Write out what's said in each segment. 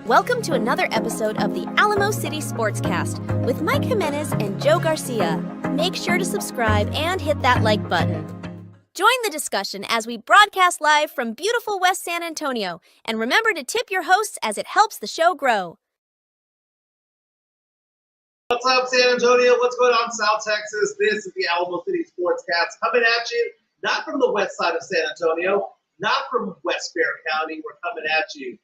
Welcome to another episode of the Alamo City Sportscast with Mike Jimenez and Joe Garcia. Make sure to subscribe and hit that like button. Join the discussion as we broadcast live from beautiful West San Antonio, and remember to tip your hosts as it helps the show grow. What's up, San Antonio? What's going on, South Texas? This is the Alamo City Sportscast coming at you, not from the west side of San Antonio, not from West Bear County. We're coming at you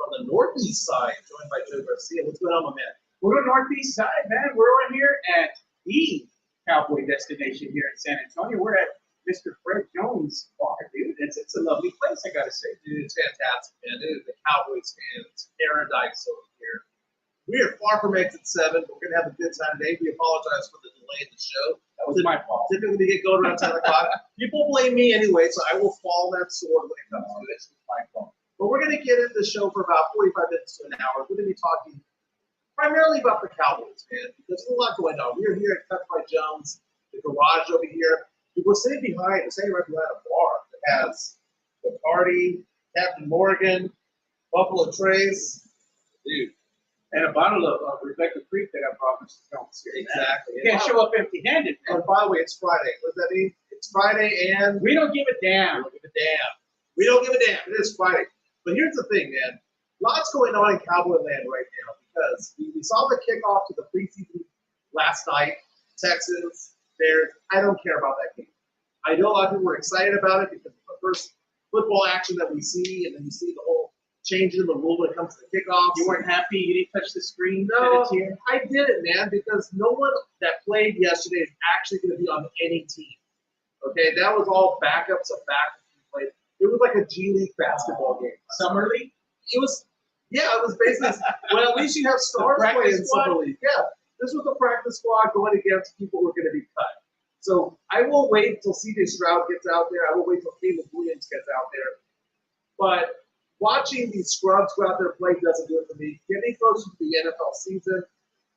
from the northeast side, joined by Joe Garcia. What's going on, my man? We're on the northeast side, man. We're on here at the Cowboy destination here in San Antonio. We're at Mr. Fred Jones' bar, dude. It's a lovely place, I gotta say. Dude, it's fantastic, man. It is the Cowboys fans' paradise over here. We are far from exit 7. We're going to have a good time today. We apologize for the delay in the show. That was my fault. Typically, we get going around 10 o'clock. People blame me anyway, so I will fall on that sword when it comes to it. It's my fault. But we're going to get into the show for about 45 minutes to an hour. We're going to be talking primarily about the Cowboys, man, because there's a lot going on. We're here at Cut by Jones, the garage over here. We're sitting right behind a bar that has the Party, Captain Morgan, Buffalo Trace, dude, and a bottle of Rebecca Creek that I brought Mr. Jones here. Exactly. You can't show up empty-handed, man. And by the way, it's Friday. What does that mean? It's Friday, and we don't give a damn. We don't give a damn. We don't give a damn. It is Friday. But here's the thing, man. Lots going on in Cowboy land right now because we saw the kickoff to the preseason last night. Texans, Bears. I don't care about that game. I know a lot of people were excited about it because it's the first football action that we see, and then you see the whole change in the rule when it comes to kickoffs. You weren't happy? You didn't touch the screen? No, I didn't, man, because no one that played yesterday is actually going to be on any team. Okay, that was all backups of backups who played. It was like a G League basketball game. Summer League? It was basically, well, at least you have stars playing in Summer League. Yeah, this was the practice squad going against people who are going to be cut. So I will wait until C.J. Stroud gets out there. I will wait until Caleb Williams gets out there. But watching these scrubs go out there and play doesn't do it for me. Getting closer to the NFL season,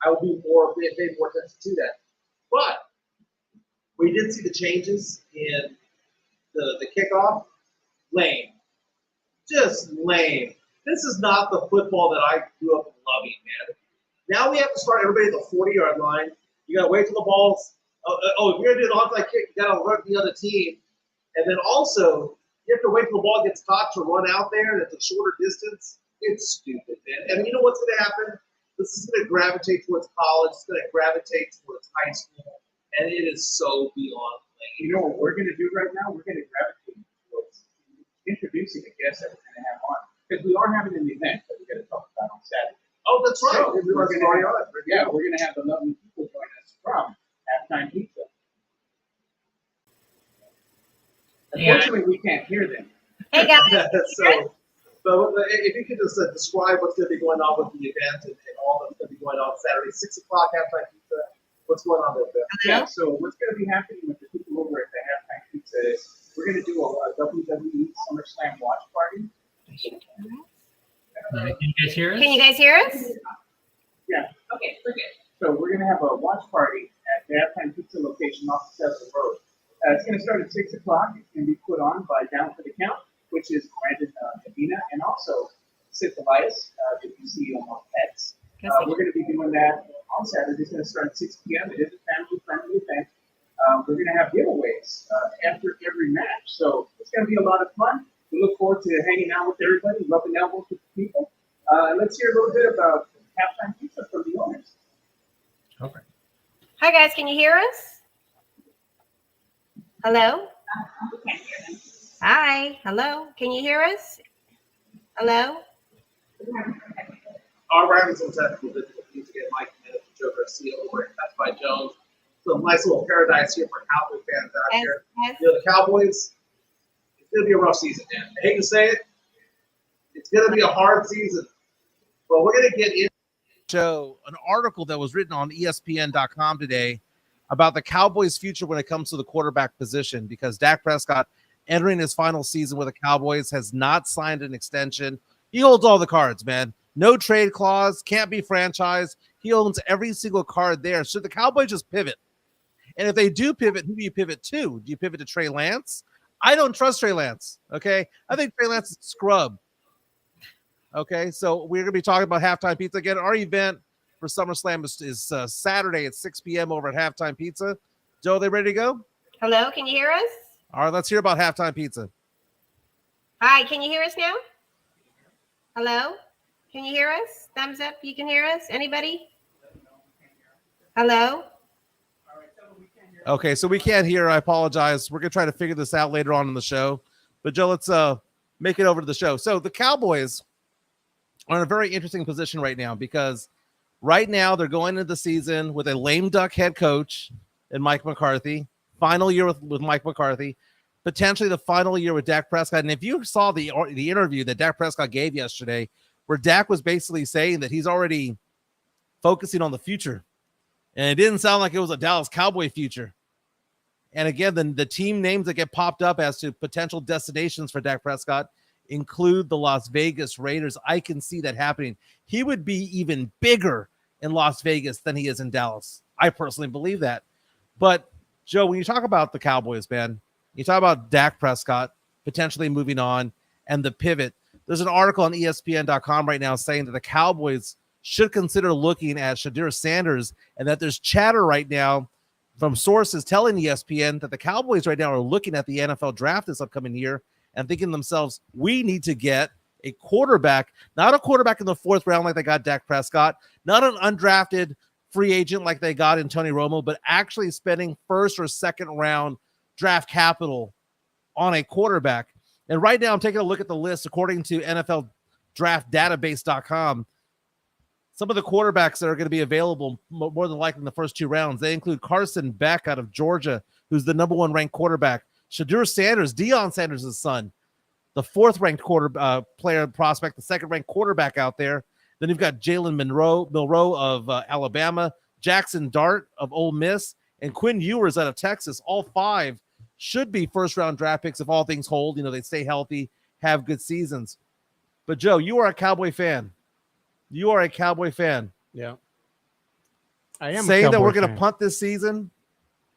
I will be pay more attention to that. But we did see the changes in the kickoff. Lame. Just lame. This is not the football that I grew up loving, man. Now we have to start everybody at the 40-yard line. You got to wait till the ball's if you're going to do an onside kick, you got to run the other team. And then also, you have to wait till the ball gets caught to run out there, and it's a shorter distance. It's stupid, man. And you know what's going to happen? This is going to gravitate towards college. It's going to gravitate towards high school. And it is so beyond lame. You know what we're going to do right now? We're going to gravitate towards introducing a guest that we're going to have on. Because we are having an event that we're going to talk about on Saturday. Oh, that's right. So we're going to have the lovely people join us from Halftime Pizza. Unfortunately, we can't hear them. Hey, guys. So if you could just describe what's going to be going on with the event and all that's going to be going on Saturday, 6 o'clock, Halftime Pizza. What's going on there? Yeah, so what's going to be happening with the people over at the Halftime Pizza is we're going to do a WWE SummerSlam watch party. Can you guys hear us? Can you guys hear us? Yeah. Okay, we're good. So we're going to have a watch party at the Halftime Pizza location off the Cecil Road. It's going to start at 6 o'clock. It's going to be put on by Down for the Count, which is Brandon Medina, and also Sith Elias, that you see on Pets. We're going to be doing that on Saturday. It's going to start at 6 p.m. It is a family-friendly event. We're going to have giveaways after every match. So it's going to be a lot of fun. We look forward to hanging out with everybody, rubbing elbows with the people. Let's hear a little bit about Halftime Pizza from the owners. Okay. Hi, guys. Can you hear us? Hello? Hi. Hello. Can you hear us? Hello? We're having some technical difficulties to get Mike and Joe Garcia over at Cut by Jones. So a nice little paradise here for Cowboy fans out here. Yes. You know, the Cowboys, it's going to be a rough season, man. I hate to say it. It's going to be a hard season. But we're going to get in. Show an article that was written on ESPN.com today about the Cowboys' future when it comes to the quarterback position, because Dak Prescott, entering his final season with the Cowboys, has not signed an extension. He holds all the cards, man. No trade clause, can't be franchised. He owns every single card there. Should the Cowboys just pivot? And if they do pivot, who do you pivot to? Do you pivot to Trey Lance? I don't trust Trey Lance, okay? I think Trey Lance is a scrub. Okay, so we're going to be talking about Halftime Pizza again. Our event for SummerSlam is Saturday at 6 p.m. over at Halftime Pizza. Joe, are they ready to go? Hello, can you hear us? All right, let's hear about Halftime Pizza. Hi, can you hear us now? Hello? Can you hear us? Thumbs up, you can hear us? Anybody? Hello? Okay, so we can't hear. I apologize. We're going to try to figure this out later on in the show. But, Joe, let's make it over to the show. So the Cowboys are in a very interesting position right now because right now they're going into the season with a lame duck head coach and Mike McCarthy. Final year with Mike McCarthy. Potentially the final year with Dak Prescott. And if you saw the interview that Dak Prescott gave yesterday, where Dak was basically saying that he's already focusing on the future. And it didn't sound like it was a Dallas Cowboy future. And again, the team names that get popped up as to potential destinations for Dak Prescott include the Las Vegas Raiders. I can see that happening. He would be even bigger in Las Vegas than he is in Dallas. I personally believe that. But, Joe, when you talk about the Cowboys, man, you talk about Dak Prescott potentially moving on and the pivot. There's an article on ESPN.com right now saying that the Cowboys should consider looking at Shadir Sanders, and that there's chatter right now from sources telling ESPN that the Cowboys right now are looking at the NFL draft this upcoming year and thinking to themselves, we need to get a quarterback, not a quarterback in the 4th round like they got Dak Prescott, not an undrafted free agent like they got in Tony Romo, but actually spending 1st or 2nd round draft capital on a quarterback. And right now I'm taking a look at the list according to NFL draft database.com. Some of the quarterbacks that are going to be available more than likely in the first 2 rounds, they include Carson Beck out of Georgia, who's the number 1 ranked quarterback. Shadir Sanders, Deion Sanders' son, the 4th ranked player prospect, the 2nd ranked quarterback out there. Then you've got Jalen Milroe of Alabama, Jackson Dart of Ole Miss, and Quinn Ewers out of Texas. All 5 should be 1st round draft picks if all things hold. You know, they stay healthy, have good seasons. But, Joe, you are a Cowboy fan. You are a Cowboy fan. Yeah. I am saying that we're going to punt this season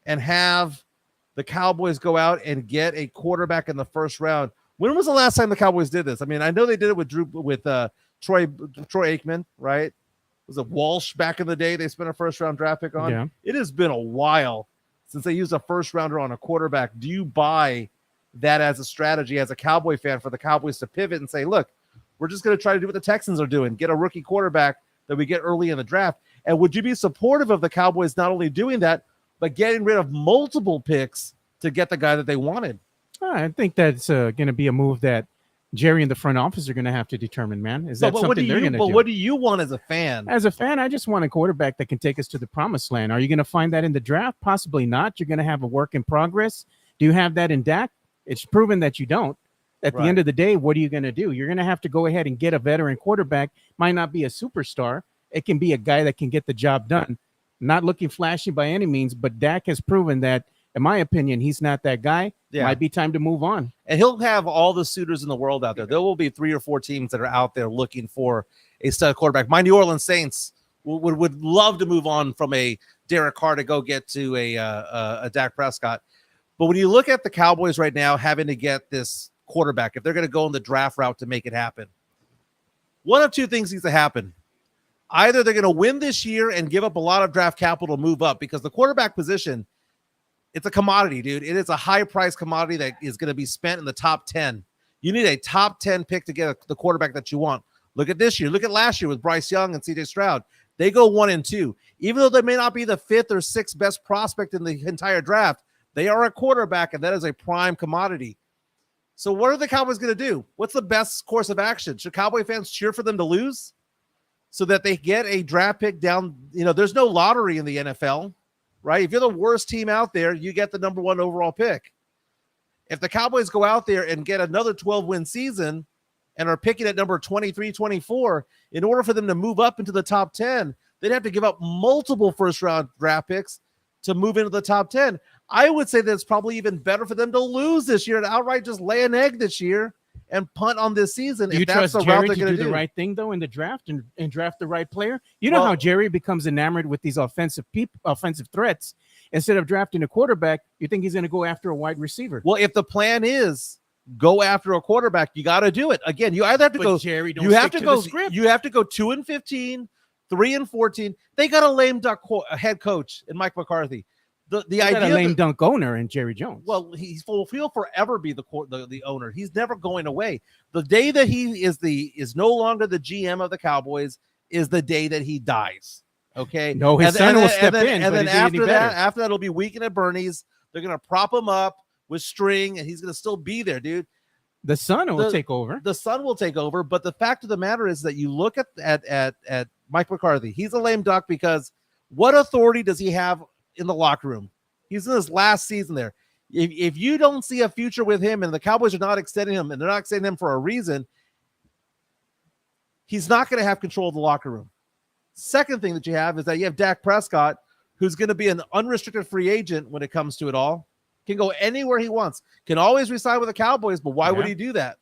and have the Cowboys go out and get a quarterback in the 1st round. When was the last time the Cowboys did this? I mean, I know they did it with Troy Aikman, right? Was it Walsh back in the day they spent a 1st round draft pick on? Yeah. It has been a while since they used a 1st rounder on a quarterback. Do you buy that as a strategy as a Cowboy fan for the Cowboys to pivot and say, look, we're just going to try to do what the Texans are doing, get a rookie quarterback that we get early in the draft? And would you be supportive of the Cowboys not only doing that, but getting rid of multiple picks to get the guy that they wanted? I think that's going to be a move that Jerry and the front office are going to have to determine, man. Is that something they're going to do? But what do you want as a fan? As a fan, I just want a quarterback that can take us to the promised land. Are you going to find that in the draft? Possibly not. You're going to have a work in progress. Do you have that in Dak? It's proven that you don't. At the end of the day, what are you going to do? You're going to have to go ahead and get a veteran quarterback. Might not be a superstar. It can be a guy that can get the job done. Not looking flashy by any means, but Dak has proven that, in my opinion, he's not that guy. Yeah. Might be time to move on. And he'll have all the suitors in the world out there. There will be 3 or 4 teams that are out there looking for a stud quarterback. My New Orleans Saints would love to move on from a Derek Carr to go get to a Dak Prescott. But when you look at the Cowboys right now having to get this quarterback, if they're going to go in the draft route to make it happen, one of 2 things needs to happen. Either they're going to win this year and give up a lot of draft capital to move up, because the quarterback position, it's a commodity, dude. It is a high-priced commodity that is going to be spent in the top 10. You need a top 10 pick to get the quarterback that you want. Look at this year. Look at last year with Bryce Young and C.J. Stroud. They go 1 and 2. Even though they may not be the 5th or 6th best prospect in the entire draft, they are a quarterback, and that is a prime commodity. So what are the Cowboys going to do? What's the best course of action? Should Cowboy fans cheer for them to lose so that they get a draft pick down? You know, there's no lottery in the NFL, right? If you're the worst team out there, you get the number 1 overall pick. If the Cowboys go out there and get another 12-win season and are picking at number 23, 24, in order for them to move up into the top 10, they'd have to give up multiple 1st-round draft picks to move into the top 10. I would say that it's probably even better for them to lose this year and outright just lay an egg this year and punt on this season. Do you trust Jerry to do the right thing, though, in the draft and draft the right player? You know how Jerry becomes enamored with these offensive threats. Instead of drafting a quarterback, you think he's going to go after a wide receiver. Well, if the plan is go after a quarterback, you got to do it. Again, you either have to go. Jerry, don't You have stick to the go. script. You have to go 2-15, 3-14. They got a lame duck head coach in Mike McCarthy. The They got idea a lame that, dunk owner in Jerry Jones. well, he'll forever be the owner. He's never going away. The day that he is no longer the GM of the Cowboys is the day that he dies. Okay. No, his son will step in. And but then is he any better? after that, it'll be weekend at Bernie's. They're gonna prop him up with string, and he's gonna still be there, dude. The son will take over. The son will take over. But the fact of the matter is that you look at Mike McCarthy. He's a lame duck because what authority does he have in the locker room? He's in his last season there. If you don't see a future with him, and the Cowboys are not extending him, and they're not extending him for a reason, he's not going to have control of the locker room. Second thing that you have is that you have Dak Prescott, who's going to be an unrestricted free agent when it comes to it all. Can go anywhere he wants. Can always resign with the Cowboys, but why would he do that?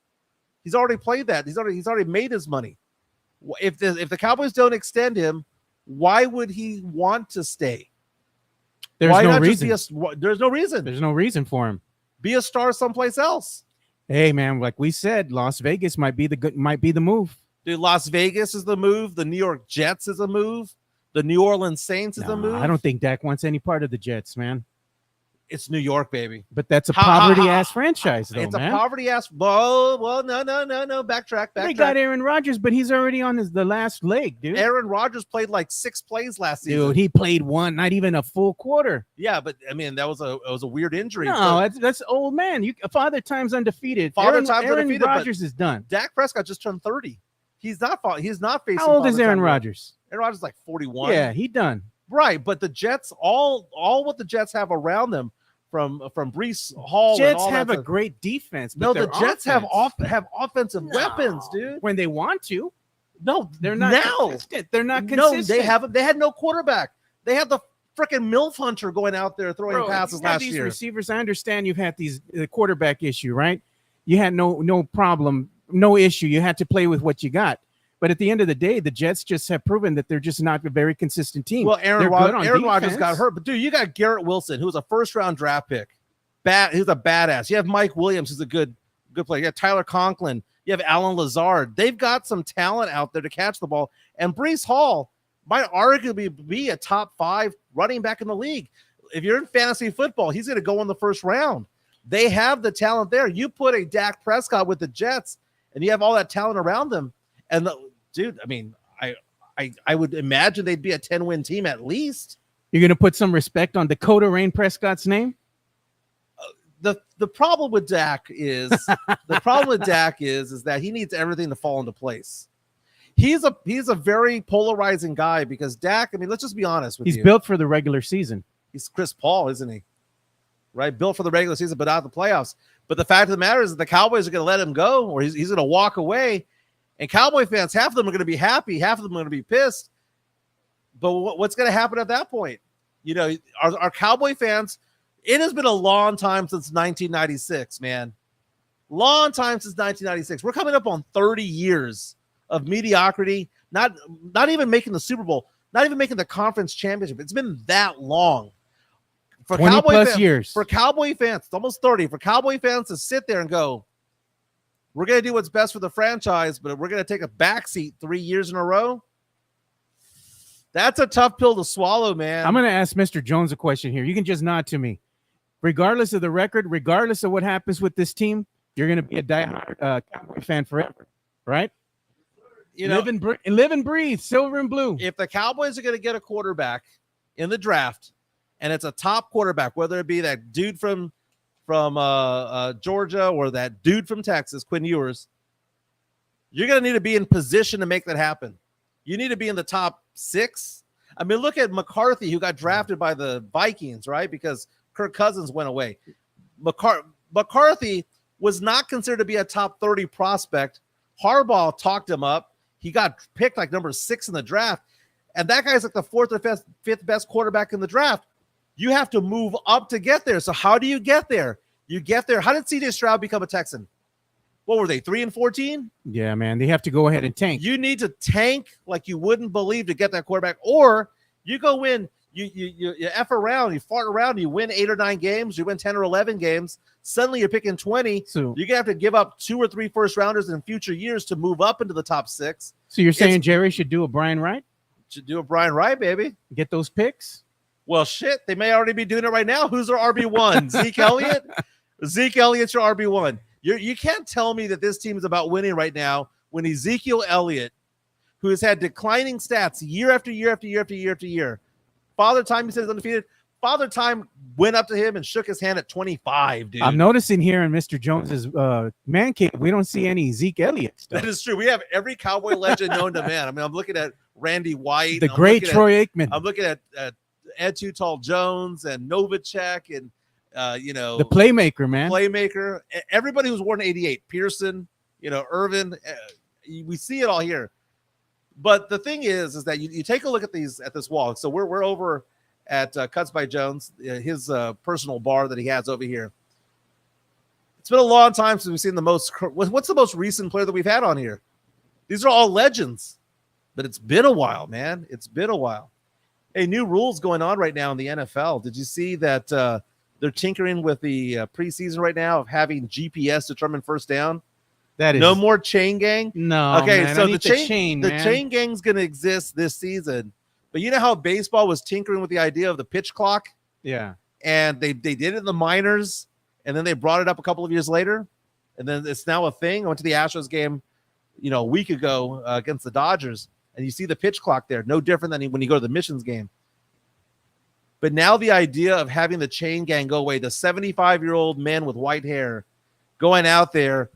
He's already played that. He's already made his money. If the Cowboys don't extend him, why would he want to stay? There's Why no not reason. just there's no reason. There's no reason for him. Be a star someplace else. Hey, man, like we said, Las Vegas might be the move. Dude, Las Vegas is the move. The New York Jets is a move. The New Orleans Saints is a move. I don't think Dak wants any part of the Jets, man. It's New York, baby. But that's a poverty-ass franchise, though, It's man. a poverty-ass. Well, no. Backtrack. They got Aaron Rodgers, but he's already on the last leg, dude. Aaron Rodgers played like 6 plays last season. Dude, he played one, not even a full quarter. Yeah, but I mean, it was a weird injury. No, that's old man. Father time's undefeated. Aaron Aaron Rodgers is done. Dak Prescott just turned 30. He's not facing. How old is Father Aaron time. Rodgers? Aaron Rodgers is like 41. Yeah, he done. Right, but the Jets, all what the Jets have around them, from Breece Hall. Jets and all have that a great defense. No, But the Jets have offense. offensive weapons, dude. When they want to. No, They're not now. consistent. They're not No, consistent. they had no quarterback. They had the freaking MILF Hunter going out there throwing Bro, passes you have last these year. receivers. I understand you've had the quarterback issue, right? You had no problem, no issue. You had to play with what you got. But at the end of the day, the Jets just have proven that they're just not a very consistent team. Well, Aaron They're Rodgers got hurt, but dude, you got Garrett Wilson, who was a first-round draft pick. He's a badass. You have Mike Williams, who's a good player. You have Tyler Conklin. You have Alan Lazard. They've got some talent out there to catch the ball. And Breece Hall might arguably be a top 5 running back in the league. If you're in fantasy football, he's going to go in the first round. They have the talent there. You put a Dak Prescott with the Jets, and you have all that talent around them. And dude, I mean, I would imagine they'd be a 10-win team at least. You're going to put some respect on Dakota Rain Prescott's name? The problem with Dak is that he needs everything to fall into place. He's a very polarizing guy because Dak, I mean, let's just be honest with you. He's built for the regular season. He's Chris Paul, isn't he? Right? Built for the regular season, but not the playoffs. But the fact of the matter is that the Cowboys are going to let him go, or he's going to walk away. And Cowboy fans, half of them are going to be happy, half of them are going to be pissed. But what's going to happen at that point? You know, our Cowboy fans, it has been a long time since 1996, man. Long time since 1996. We're coming up on 30 years of mediocrity, not even making the Super Bowl, not even making the conference championship. It's been that long. For 20 Cowboy plus fans, years. For Cowboy fans, it's almost 30. For Cowboy fans to sit there and go, we're going to do what's best for the franchise, but we're going to take a backseat 3 years in a row. That's a tough pill to swallow, man. I'm going to ask Mr. Jones a question here. You can just nod to me. Regardless of the record, regardless of what happens with this team, you're going to be a diehard Cowboy fan forever, right? You know, live and breathe, silver and blue. If the Cowboys are going to get a quarterback in the draft, and it's a top quarterback, whether it be that dude from Georgia or that dude from Texas, Quinn Ewers, you're going to need to be in position to make that happen. You need to be in the top 6. I mean, look at McCarthy, who got drafted by the Vikings, right? Because Kirk Cousins went away. McCarthy was not considered to be a top 30 prospect. Harbaugh talked him up. He got picked like number 6 in the draft. And that guy's like the 4th or 5th best quarterback in the draft. You have to move up to get there. So how do you get there? You get there. How did C.J. Stroud become a Texan? What were they, 3-14? Yeah, man. They have to go ahead and tank. You need to tank like you wouldn't believe to get that quarterback. Or you go in, You F around, you fart around, you win 8 or 9 games, you win 10 or 11 games. Suddenly you're picking 20. So You're going to have to give up 2 or 3 first rounders in future years to move up into the top 6. So you're saying Jerry should do a Brian Wright? Should do a Brian Wright, baby. Get those picks? Well, shit, they may already be doing it right now. Who's their RB1? Zeke Elliott? Zeke Elliott's your RB1. You can't tell me that this team is about winning right now when Ezekiel Elliott, who has had declining stats year after year after year after year after year, Father Time, he says undefeated. Father Time went up to him and shook his hand at 25, dude. I'm noticing here in Mr. Jones's man cave, we don't see any Zeke Elliott stuff. That is true. We have every Cowboy legend known to man. I mean, I'm looking at Randy White. The great Troy Aikman. I'm looking at Ed Too Tall Jones and Novacek and, the playmaker, man. Playmaker. Everybody who's worn 88. Pearson, Irvin. We see it all here. But the thing is that you take a look at this wall. So we're over at Cuts by Jones, his personal bar that he has over here. It's been a long time since we've seen the most. What's the most recent player that we've had on here? These are all legends, but it's been a while, man. It's been a while. Hey, new rules going on right now in the NFL. Did you see that they're tinkering with the preseason right now of having GPS determine first down? That is no more chain gang. No. Okay, man, so the chain gang's going to exist this season. But you know how baseball was tinkering with the idea of the pitch clock? Yeah. And they did it in the minors, and then they brought it up a couple of years later, and then it's now a thing. I went to the Astros game, a week ago against the Dodgers, and you see the pitch clock there. No different than when you go to the Missions game. But now the idea of having the chain gang go away, the 75-year-old men with white hair going out there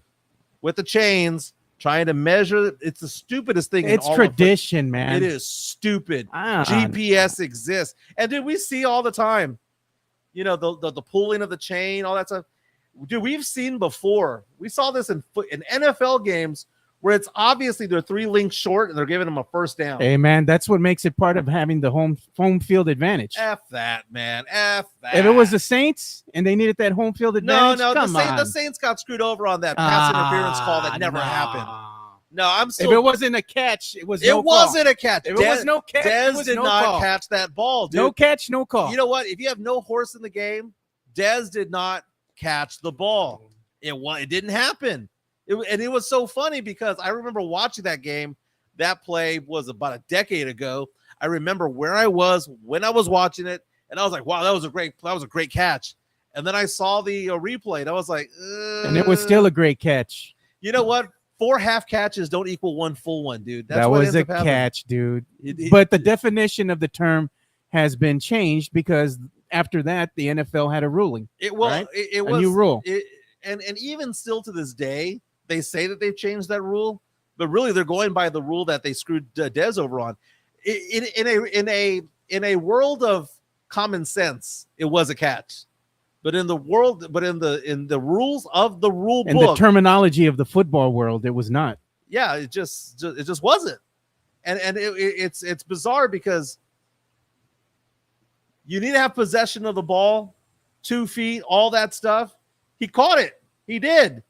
with the chains, trying to measure. It's the stupidest thing. It's tradition, man. It is stupid. GPS exists. And dude, we see all the time, the pulling of the chain, all that stuff. Dude, we've seen before. We saw this in NFL games where it's obviously they're 3 links short and they're giving them a first down. Hey, man, that's what makes it part of having the home field advantage. F that, man. F that. If it was the Saints and they needed that home field advantage, the Saints got screwed over on that pass interference call that never happened. No, I'm still. If it wasn't a catch, it was. No wasn't a catch. If it was no catch, Dez did not catch that ball, dude. No catch, no call. You know what? If you have no horse in the game, Dez did not catch the ball. It didn't happen. It was so funny because I remember watching that game. That play was about a decade ago. I remember where I was when I was watching it, and I was like, "Wow, that was a great catch." And then I saw the replay, and I was like, and it was still a great catch. You know what? 4 half catches don't equal 1 full one, dude. That's that what was a catch, dude. But the definition of the term has been changed because after that, the NFL had a ruling. It was a new rule. And even still to this day, they say that they've changed that rule, but really they're going by the rule that they screwed Dez over on. In a world of common sense, it was a catch. But in the rules of the rule book, and the terminology of the football world, it was not. Yeah, it just wasn't. And it's bizarre because you need to have possession of the ball, 2 feet, all that stuff. He caught it. He did.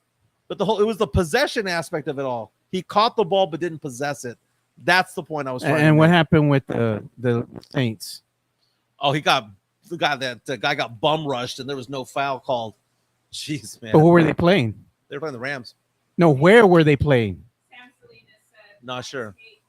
But it was the possession aspect of it all. He caught the ball but didn't possess it. That's the point I was trying to make. And what happened with the Saints? Oh, the guy got bum rushed and there was no foul called. Jeez, man. But who were they playing? They were playing the Rams. No, where were they playing? Sam Salinas said, Not sure. hate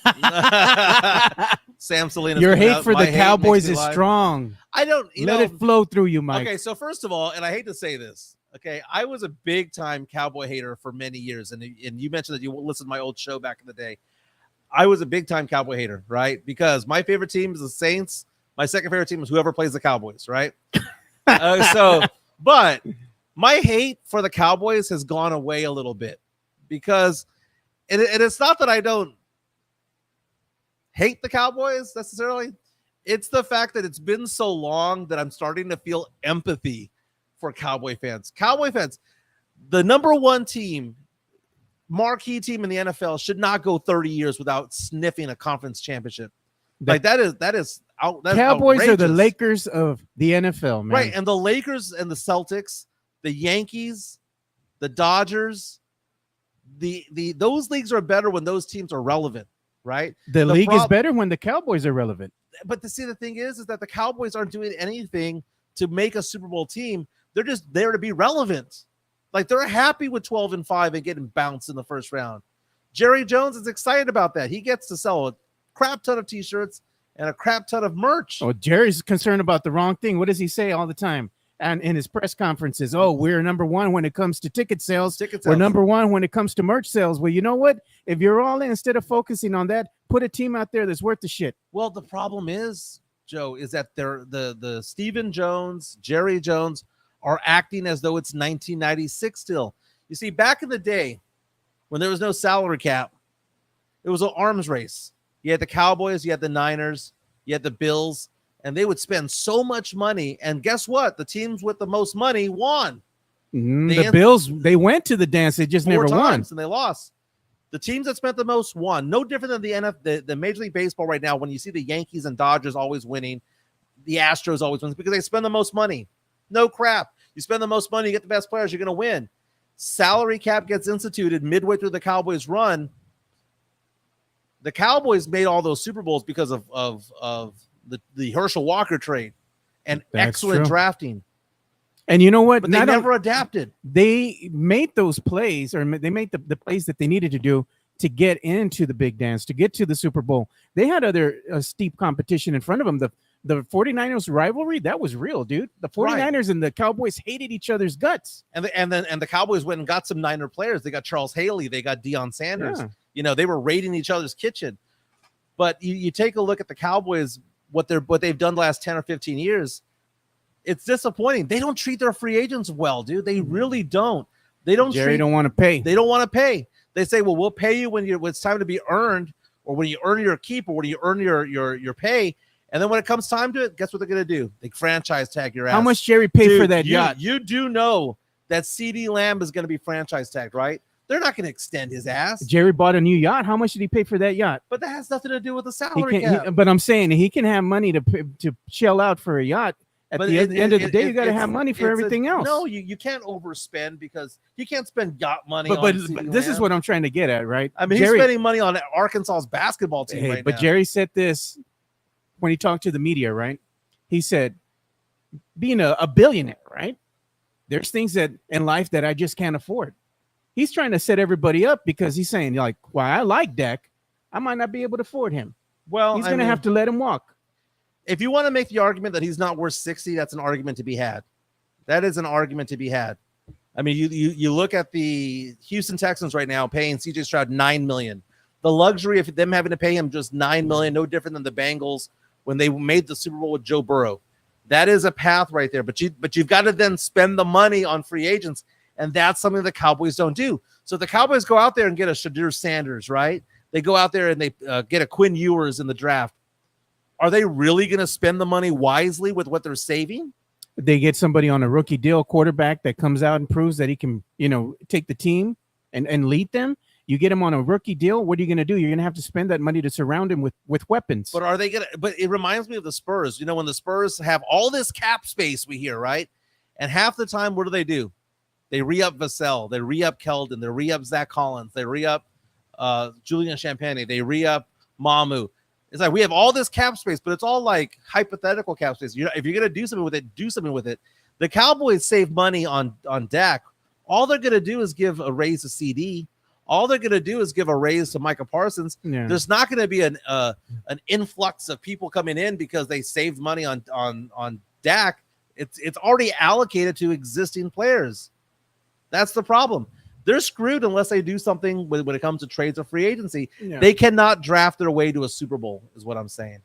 makes him lie. Sam Salinas. Your hate for the Cowboys is strong. I don't let it flow through you, Mike. Okay, so first of all, and I hate to say this, okay, I was a big time Cowboy hater for many years, and you mentioned that you listened to my old show back in the day. I was a big time Cowboy hater, right? Because my favorite team is the Saints. My second favorite team is whoever plays the Cowboys, right? But my hate for the Cowboys has gone away a little bit because, and it's not that I don't hate the Cowboys necessarily. It's the fact that it's been so long that I'm starting to feel empathy for Cowboy fans. Cowboy fans, the number one team, marquee team in the NFL, should not go 30 years without sniffing a conference championship. That is that's Cowboys outrageous. are the Lakers of the NFL, man. Right, and the Lakers and the Celtics, the Yankees, the Dodgers, those leagues are better when those teams are relevant, right? The league is better when the Cowboys are relevant. But the thing is that the Cowboys aren't doing anything to make a Super Bowl team. They're just there to be relevant. Like, they're happy with 12-5 and getting bounced in the first round. Jerry Jones is excited about that. He gets to sell a crap ton of T-shirts and a crap ton of merch. Oh, Jerry's concerned about the wrong thing. What does he say all the time? And in his press conferences, oh, we're number one when it comes to ticket sales. We're number one when it comes to merch sales. Well, you know what? If you're all in, instead of focusing on that, put a team out there that's worth the shit. Well, the problem is, Joe, is that they're the Stephen Jones, Jerry Jones are acting as though it's 1996 still. You see, back in the day when there was no salary cap, it was an arms race. You had the Cowboys, you had the Niners, you had the Bills, and they would spend so much money. And guess what? The teams with the most money won. The Bills, they went to the dance. They just never won. And they lost. The teams that spent the most won. No different than the Major League Baseball right now. When you see the Yankees and Dodgers always winning, the Astros always win because they spend the most money. No crap. You spend the most money, you get the best players, you're going to win. Salary cap gets instituted midway through the Cowboys run. The Cowboys made all those Super Bowls because of the Herschel Walker trade and excellent drafting. And you know what? But they never adapted. They made those plays, or they made the plays that they needed to do to get into the big dance, to get to the Super Bowl. They had other steep competition in front of them. The 49ers rivalry, that was real, dude. The 49ers and the Cowboys hated each other's guts. And the Cowboys went and got some Niner players. They got Charles Haley. They got Deion Sanders. Yeah. You know, they were raiding each other's kitchen. But you take a look at the Cowboys, what they've done the last 10 or 15 years, it's disappointing. They don't treat their free agents well, dude. They really don't. They don't. Jerry don't want to pay. They don't want to pay. They say, well, we'll pay you when it's time to be earned, or when you earn your keep, or when you earn your pay. And then when it comes time to it, guess what they're going to do? They franchise tag your ass. How much Jerry paid for that yacht? You do know that CeeDee Lamb is going to be franchise tagged, right? They're not going to extend his ass. Jerry bought a new yacht. How much did he pay for that yacht? But that has nothing to do with the salary cap. But I'm saying he can have money to shell out for a yacht. At the end of the day, you got to have money for everything else. No, you can't overspend because you can't spend yacht money. But this is what I'm trying to get at, right? I mean, Jerry, he's spending money on Arkansas's basketball team right now. But Jerry said this when he talked to the media, right? He said, being a billionaire, right? There's things that in life that I just can't afford. He's trying to set everybody up because he's saying, like, well, I like Dak. I might not be able to afford him. Well, he's going to have to let him walk. If you want to make the argument that he's not worth 60, that's an argument to be had. That is an argument to be had. I mean, you look at the Houston Texans right now paying CJ Stroud $9 million. The luxury of them having to pay him just $9 million, no different than the Bengals when they made the Super Bowl with Joe Burrow. That is a path right there. But you've got to then spend the money on free agents, and that's something the Cowboys don't do. So the Cowboys go out there and get a Shadir Sanders, right? They go out there and they get a Quinn Ewers in the draft. Are they really going to spend the money wisely with what they're saving? They get somebody on a rookie deal, quarterback that comes out and proves that he can, take the team and lead them. You get him on a rookie deal. What are you going to do? You're going to have to spend that money to surround him with weapons. But are they going to? But it reminds me of the Spurs. When the Spurs have all this cap space, we hear, right? And half the time, what do? They re-up Vassell. They re-up Keldon. They re-up Zach Collins. They re-up Julian Champagnie. They re-up Mamu. It's like we have all this cap space, but it's all like hypothetical cap space. If you're going to do something with it, do something with it. The Cowboys save money on Dak. All they're going to do is give a raise to CD. All they're going to do is give a raise to Micah Parsons. Yeah. There's not going to be an influx of people coming in because they saved money on Dak. It's already allocated to existing players. That's the problem. They're screwed unless they do something when it comes to trades or free agency. Yeah. They cannot draft their way to a Super Bowl, is what I'm saying.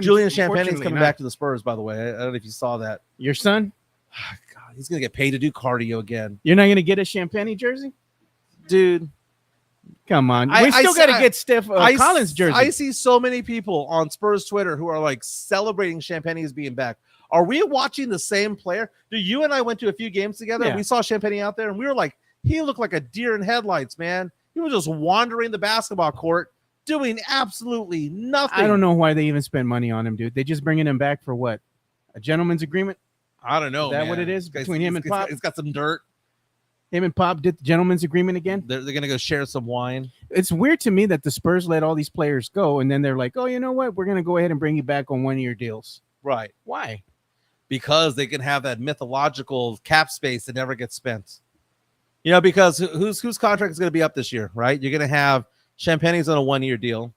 Julian Champagnie is coming back to the Spurs, by the way. I don't know if you saw that. Your son? God, he's going to get paid to do cardio again. You're not going to get a Champagnie jersey? Dude. Come on. We still got to get Steph Collins jersey. I see so many people on Spurs Twitter who are like celebrating Champagnie as being back. Are we watching the same player? Dude, you and I went to a few games together. Yeah. We saw Champagnie out there, and we were like, he looked like a deer in headlights, man. He was just wandering the basketball court, doing absolutely nothing. I don't know why they even spend money on him, dude. They just bringing him back for what? A gentleman's agreement? I don't know. Is that what it is between him and Pop? It's got some dirt. Him and Pop did the gentleman's agreement again. They're going to go share some wine. It's weird to me that the Spurs let all these players go, and then they're like, "Oh, you know what? We're going to go ahead and bring you back on 1-year deals." Right. Why? Because they can have that mythological cap space that never gets spent. You know, because whose contract is going to be up this year, right? You're going to have Champagne's on a 1-year deal.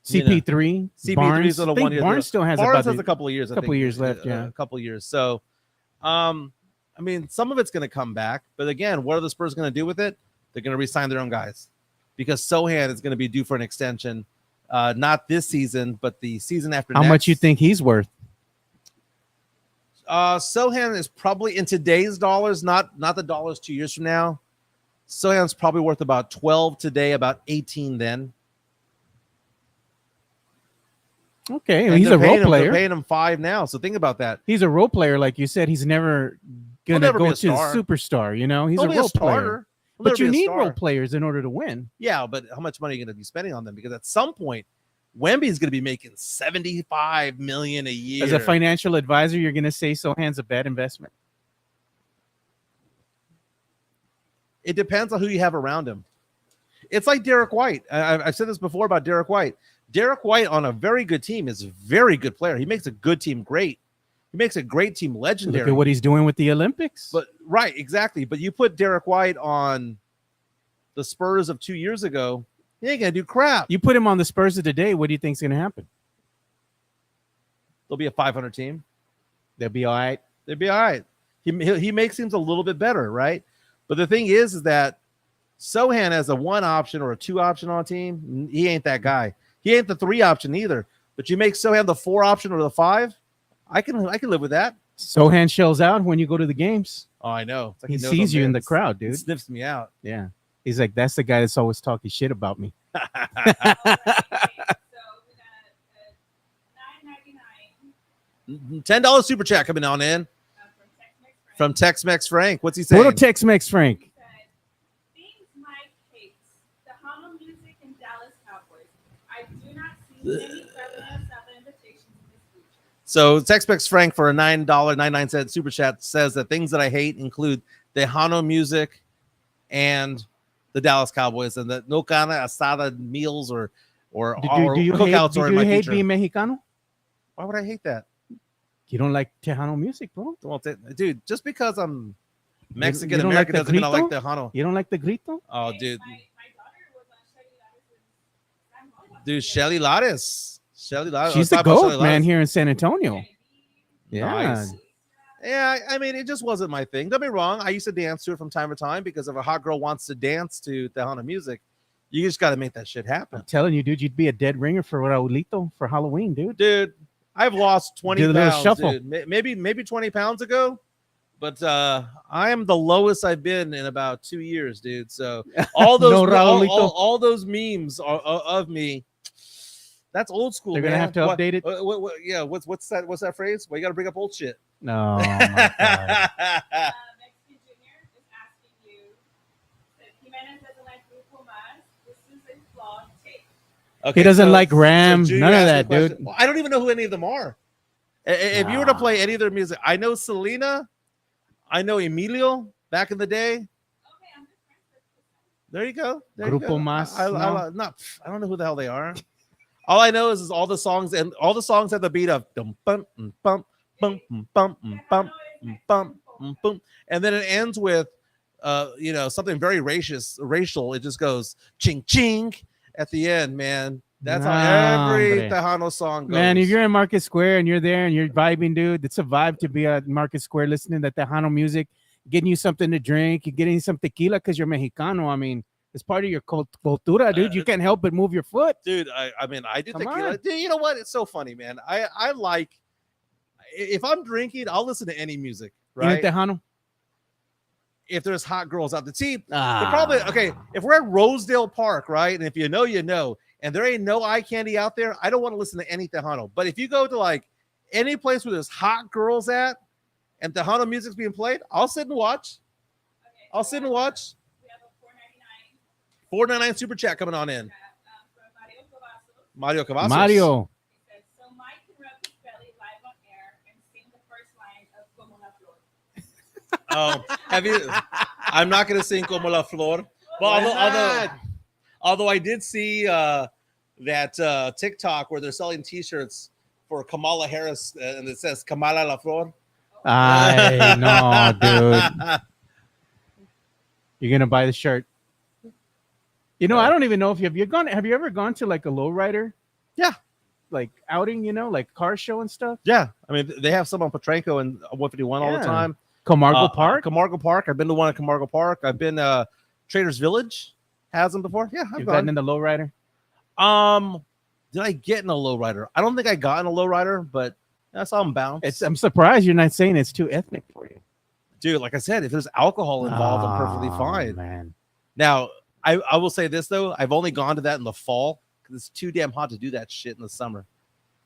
CP3, CP3 Barnes, is on a I think 1-year Barnes deal. still has Barnes about has a couple of years. couple of years left. Yeah, a couple of years. So, I mean, some of it's going to come back, but again, what are the Spurs going to do with it? They're going to re-sign their own guys because Sohan is going to be due for an extension, not this season, but the season after. How much you think he's worth? Sohan is probably in today's dollars, not the dollars 2 years from now. Sohan's probably worth about 12 today, about 18 then. Okay, And he's a role player. They're paying him 5 now, so think about that. He's a role player, like you said. He's never gonna never be go a to star. superstar. You know, he's He'll a be role starter. player. He'll But never you be a need star. role players in order to win. Yeah, but how much money are you going to be spending on them? Because at some point, Wemby's going to be making $75 million a year. As a financial advisor, you're gonna say Sohan's a bad investment. It depends on who you have around him. It's like Derek White. I've said this before about Derek White. Derek White on a very good team is a very good player. He makes a good team great. He makes a great team legendary. Look at what he's doing with the Olympics. But right, exactly. But you put Derek White on the Spurs of 2 years ago, he ain't gonna do crap. You put him on the Spurs of today, what do you think's gonna happen? They'll be a 500 team. They'll be all right. They'll be all right. He makes teams a little bit better, right? But the thing is that Sohan as a 1 option or a 2 option on a team, he ain't that guy. He ain't the 3 option either. But you make Sohan the 4 option or the 5, I can live with that. Sohan shells out when you go to the games. Oh, I know. It's like He knows sees I'm you in there. the crowd, He dude. sniffs me out. Yeah. He's like, that's the guy that's always talking shit about me. So we got $9.99 $10 super chat coming on in from Tex-Mex Frank. from Tex-Mex Frank. What's he saying? Little Tex-Mex Frank. He said, "Things Mike hates the Hano music and Dallas Cowboys. I do not see any Fabulous Southern invitations in this future." So Tex-Mex Frank for a $9.99 super chat says that things that I hate include the Hano music and the Dallas Cowboys, and that no kind of asada meals or Do you cookouts are in my hate future. being Mexicano? Why would I hate that? You don't like Tejano music, bro? Well, dude, just because I'm Mexican you don't like American the doesn't mean I like grito? the Hano. You don't like the grito? Oh, Hey, dude, my daughter was on Shelly Lattis's San Juan. dude, Shelly Lattis. She's the GOAT, man, here in San Antonio. Yeah. Nice. Yeah, I mean, it just wasn't my thing. Don't be wrong. I used to dance to it from time to time because if a hot girl wants to dance to Tejano music, you just got to make that shit happen. I'm telling you, dude, you'd be a dead ringer for Raulito for Halloween, dude. Dude, I've lost 20 Do the little pounds, shuffle. dude. Maybe 20 pounds ago, but I am the lowest I've been in about 2 years, dude. So all those No, Raulito. all those memes are of me. That's old school. They're gonna man. have to update it? Yeah, what's that phrase? Well, you got to bring up old shit. No, my God. Mexican Junior is asking you, that Jimenez doesn't like Grupo Más. This is a flawed take. Okay, He doesn't like so Ram, Junior none of asked that, the question. dude. Well, I don't even know who any of them are. If you were to play any of their music, I know Selena, I know Emilio back in the day. Okay, I'm just friends with this. There you go. There you Grupo go. Más, I don't know who the hell they are. All I know is all the songs have the beat of dum bum bum bum bum bum bum bum, and then it ends with something very racial. It just goes ching ching at the end, man. That's how every Hombre. Tejano song goes. Man, if you're in Market Square and you're there and you're vibing, dude, it's a vibe to be at Market Square listening to Tejano music, getting you something to drink, you're getting some tequila because you're Mexicano. I mean, it's part of your cultura, dude. You can't help but move your foot. Dude, I mean, I do Come tequila. on. Dude, you know what? It's so funny, man. I like, if I'm drinking, I'll listen to any music, right? Even Tejano? If there's hot girls out the team, Ah. they're probably okay. If we're at Rosedale Park, right, and if you know, you know, and there ain't no eye candy out there, I don't want to listen to any Tejano. But if you go to like any place where there's hot girls at and Tejano music's being played, I'll sit and watch. Okay, I'll so sit and watch. we have a $4.99 $4.99 super chat coming on in. from Mario Cavazos. Mario Cavazos. Mario. He says, "So Mike can rub his belly live on air and sing the first line of Como la Flor." Have you? I'm not going to sing Como la Flor. Well, although I did see that TikTok where they're selling T-shirts for Kamala Harris, and it says Kamala la Flor. I know, dude. You're gonna buy the shirt. You know, I don't even know if have you ever gone to like a lowrider? Yeah. Like outing, you know, like car show and stuff. Yeah, I mean they have some on Petranco and 151 all the time. Camargo Park. Camargo Park. I've been to one at Camargo Park. I've been Traders Village has them before. Yeah, I've You've gone. gotten in the lowrider. Did I get in a lowrider? I don't think I got in a lowrider, but I saw them bounce. I'm surprised you're not saying it's too ethnic for you, dude. Like I said, if there's alcohol involved, I'm perfectly fine. Man. Now, I will say this though, I've only gone to that in the fall because it's too damn hot to do that shit in the summer.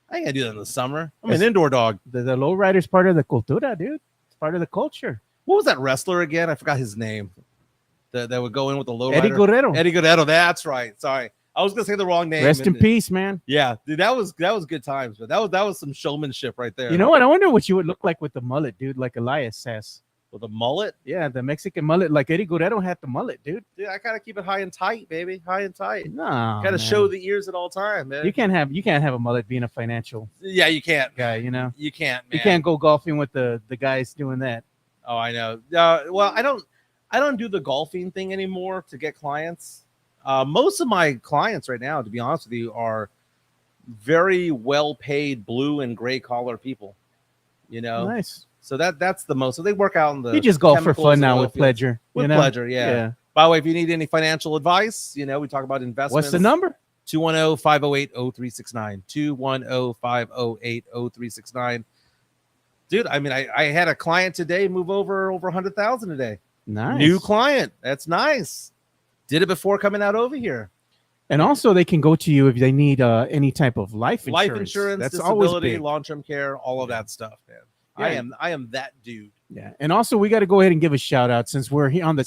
I ain't gonna do that in the summer. I'm an indoor dog. The lowrider's part of the cultura, dude. It's part of the culture. What was that wrestler again? I forgot his name. That would go in with the lowrider. Eddie Guerrero. Eddie Guerrero. That's right. Sorry, I was gonna say the wrong name. Rest in peace, man. Yeah, dude, that was good times, but that was some showmanship right there. You know what? I wonder what you would look like with the mullet, dude, like Elias says. With a mullet? Yeah, the Mexican mullet, like Eddie Guerrero had the mullet, dude. Dude, I gotta keep it high and tight, baby. High and tight. No, gotta show the ears at all time, man. You can't have a mullet being a financial Yeah, you can't. guy, you know. You can't, man. You can't go golfing with the guys doing that. Oh, I know. Well, I don't do the golfing thing anymore to get clients. Most of my clients right now, to be honest with you, are very well-paid blue and gray collar people. You know, Nice. So that's the most. So they work out in the. You just golf for chemicals fun and now oil with fields. pleasure. With you know? pleasure, yeah. By the way, if you need any financial advice, you know, we talk about investments. What's the number? 210-508-0369. 210-508-0369. Dude, I mean, I had a client today move over 100,000 a day. Nice. New client. That's nice. Did it before coming out over here. And also, they can go to you if they need any type of life insurance. Life insurance, That's always disability, big. long-term care, all of that stuff, man. Yeah. I am that dude. Yeah, and also we got to go ahead and give a shout out since we're here on the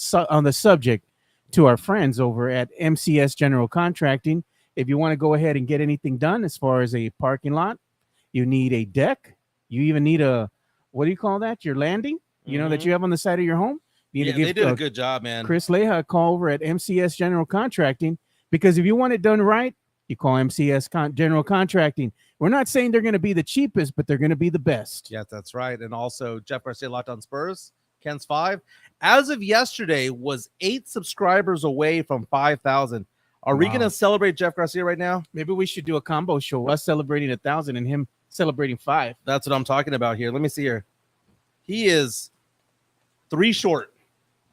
subject to our friends over at MCS General Contracting. If you want to go ahead and get anything done as far as a parking lot, you need a deck. You even need a what do you call that? Your landing. You know that you have on the side of your home. You need to give they did a good job, man. Chris Leha a call over at MCS General Contracting because if you want it done right, you call MCS General Contracting. We're not saying they're going to be the cheapest, but they're going to be the best. Yes, that's right. And also Jeff Garcia Locked On Spurs, Ken's 5. As of yesterday, was 8 subscribers away from 5,000. Are we going to celebrate Jeff Garcia right now? Maybe we should do a combo show, us celebrating 1,000 and him celebrating 5. That's what I'm talking about here. Let me see here. He is 3 short.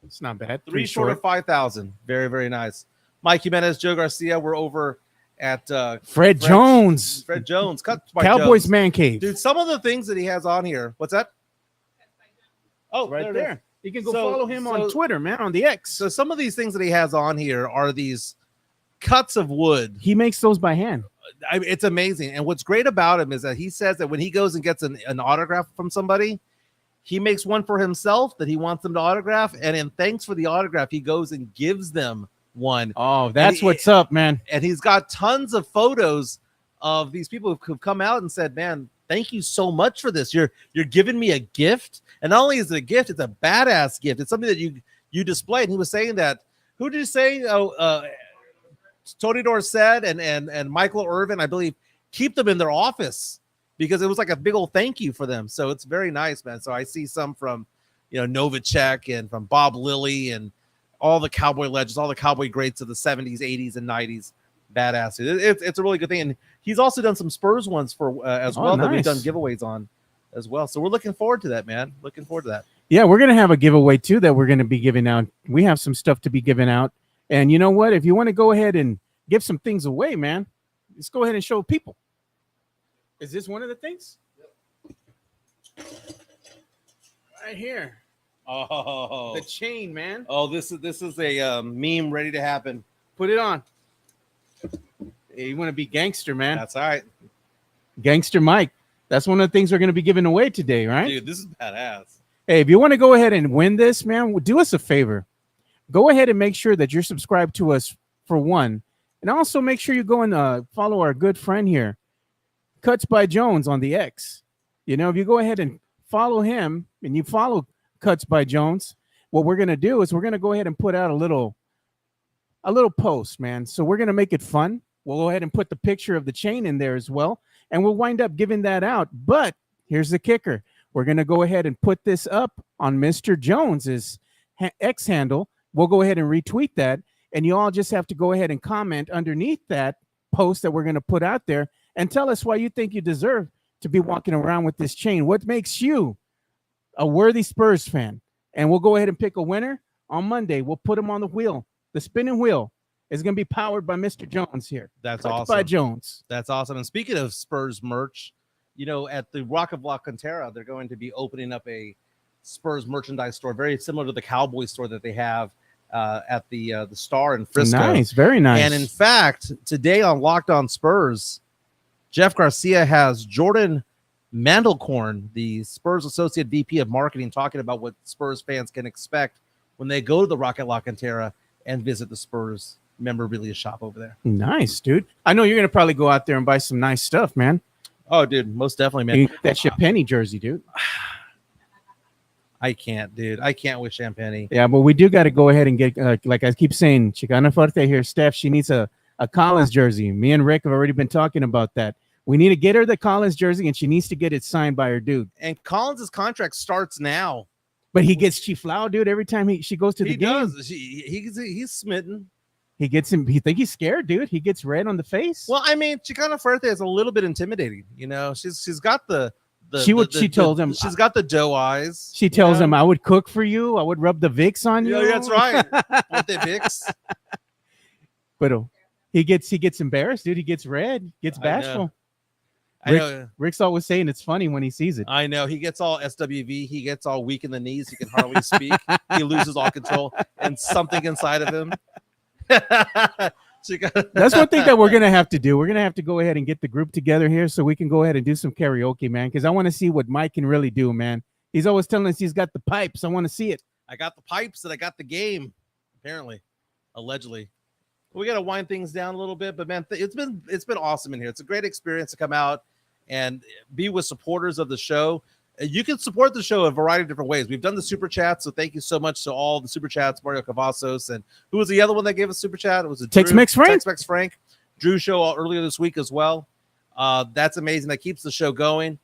It's not bad. 3 short of 5,000. Very, very nice. Mike Jimenez, Joe Garcia, we're over at Fred Jones. Fred Jones. Cut by Cowboys Jones. Man Cave. Dude, some of the things that he has on here. What's that? Oh, right there. there. You can go So- follow him so- on Twitter, man, on the X. So some of these things that he has on here are these cuts of wood. He makes those by hand. It's amazing. And what's great about him is that he says that when he goes and gets an autograph from somebody, he makes one for himself that he wants them to autograph. And in thanks for the autograph, he goes and gives them one. Oh, that's what's up, man. And he's got tons of photos of these people who've come out and said, man, thank you so much for this. You're giving me a gift. And not only is it a gift, it's a badass gift. It's something that you display. And he was saying that, who did you say? Tony Dorsett and Michael Irvin, I believe, keep them in their office because it was like a big old thank you for them. So it's very nice, man. So I see some from, Novacek and from Bob Lilly and all the Cowboy legends, all the Cowboy greats of the 70s, 80s, and 90s. Badass. It's a really good thing. And he's also done some Spurs ones for as well that we've done giveaways on as well. So we're looking forward to that, man. Looking forward to that. Yeah, we're going to have a giveaway too that we're going to be giving out. We have some stuff to be given out. And you know what? If you want to go ahead and give some things away, man, let's go ahead and show people. Is this one of the things? Yep. Right here. Oh, The chain, man. Oh, this is a meme ready to happen. Put it on. Hey, you want to be gangster, man. That's all right. Gangster Mike. That's one of the things we're going to be giving away today, right? Dude, this is badass. Hey, if you want to go ahead and win this, man, do us a favor. Go ahead and make sure that you're subscribed to us for one. And also make sure you go and follow our good friend here, Cuts by Jones on the X. If you go ahead and follow him and you follow Cuts by Jones. What we're going to do is we're going to go ahead and put out a little post, man. So we're going to make it fun. We'll go ahead and put the picture of the chain in there as well, and we'll wind up giving that out. But here's the kicker. We're going to go ahead and put this up on Mr. Jones's X handle. We'll go ahead and retweet that, and you all just have to go ahead and comment underneath that post that we're going to put out there and tell us why you think you deserve to be walking around with this chain. What makes you a worthy Spurs fan? And we'll go ahead and pick a winner on Monday. We'll put him on the wheel. The spinning wheel is going to be powered by Mr. Jones here. That's Cuts awesome. by Jones. That's awesome. And speaking of Spurs merch, at the Rock of La Cantera, they're going to be opening up a Spurs merchandise store, very similar to the Cowboys store that they have at the Star in Frisco. Nice, very nice. And in fact, today on Locked On Spurs, Jeff Garcia has Jordan Mandelkorn, the Spurs Associate VP of Marketing, talking about what Spurs fans can expect when they go to the Rock at La Cantera and visit the Spurs memorabilia shop over there. Nice, dude. I know you're going to probably go out there and buy some nice stuff, man. Oh, dude, most definitely, man. You get that Champagne jersey, dude. I can't, dude. I can't with Champagne. Yeah, but we do got to go ahead and get, like I keep saying, Chicana Fuerte here, Steph, she needs a Collins jersey. Me and Rick have already been talking about that. We need to get her the Collins jersey, and she needs to get it signed by her dude. And Collins' contract starts now. But he gets chiflao, dude, every time she goes to the game. He's smitten. He gets him. He think he's scared, dude. He gets red on the face. Well, I mean, Chicana Fuerte is a little bit intimidating. She's got the she told him she's got the doe eyes. She tells him, I would cook for you. I would rub the Vicks on you. Yeah, that's right. Want the Vicks? But he gets embarrassed, dude. He gets red, gets bashful. I know. Rick's always saying it's funny when he sees it. I know. He gets all SWV. He gets all weak in the knees. He can hardly speak. He loses all control, and something inside of him. That's one thing that we're gonna have to do. We're gonna have to go ahead and get the group together here so we can go ahead and do some karaoke, man. Because I want to see what Mike can really do, man. He's always telling us he's got the pipes. I want to see it. I got the pipes and I got the game. Apparently, allegedly. We got to wind things down a little bit, but man, it's been awesome in here. It's a great experience to come out and be with supporters of the show. You can support the show a variety of different ways. We've done the super chat, so thank you so much to all the super chats. Mario Cavazos, and who was the other one that gave us super chat? It was a Tex-Mex Frank. Drew show earlier this week as well. That's amazing. That keeps the show going.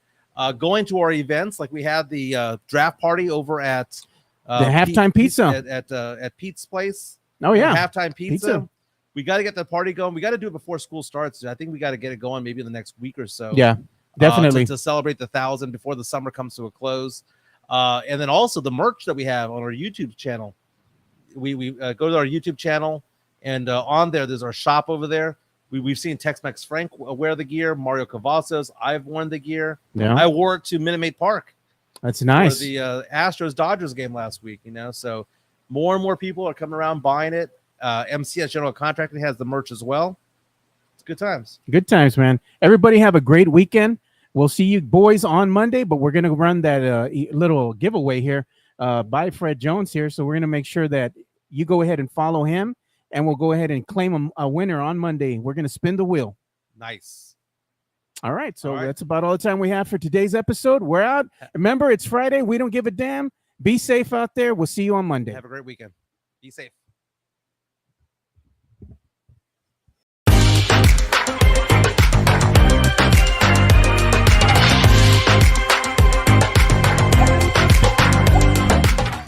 Going to our events, like we had the draft party over at the halftime pizza at Pete's place. Oh yeah, halftime pizza. We got to get the party going. We got to do it before school starts. I think we got to get it going maybe in the next week or so. Yeah, definitely. To celebrate the 1,000 before the summer comes to a close. And then also the merch that we have on our YouTube channel. We go to our YouTube channel, and on there's our shop over there. We've seen Tex-Mex Frank wear the gear. Mario Cavazos, I've worn the gear. Yeah. I wore it to Minute Maid Park. That's nice. For the Astros-Dodgers game last week, so more and more people are coming around buying it. MCS General Contracting has the merch as well. It's good times. Good times, man. Everybody have a great weekend. We'll see you boys on Monday, but we're going to run that little giveaway here by Fred Jones here. So we're going to make sure that you go ahead and follow him, and we'll go ahead and claim a winner on Monday. We're going to spin the wheel. Nice. All right. So that's about all the time we have for today's episode. We're out. Remember, it's Friday. We don't give a damn. Be safe out there. We'll see you on Monday. Have a great weekend. Be safe.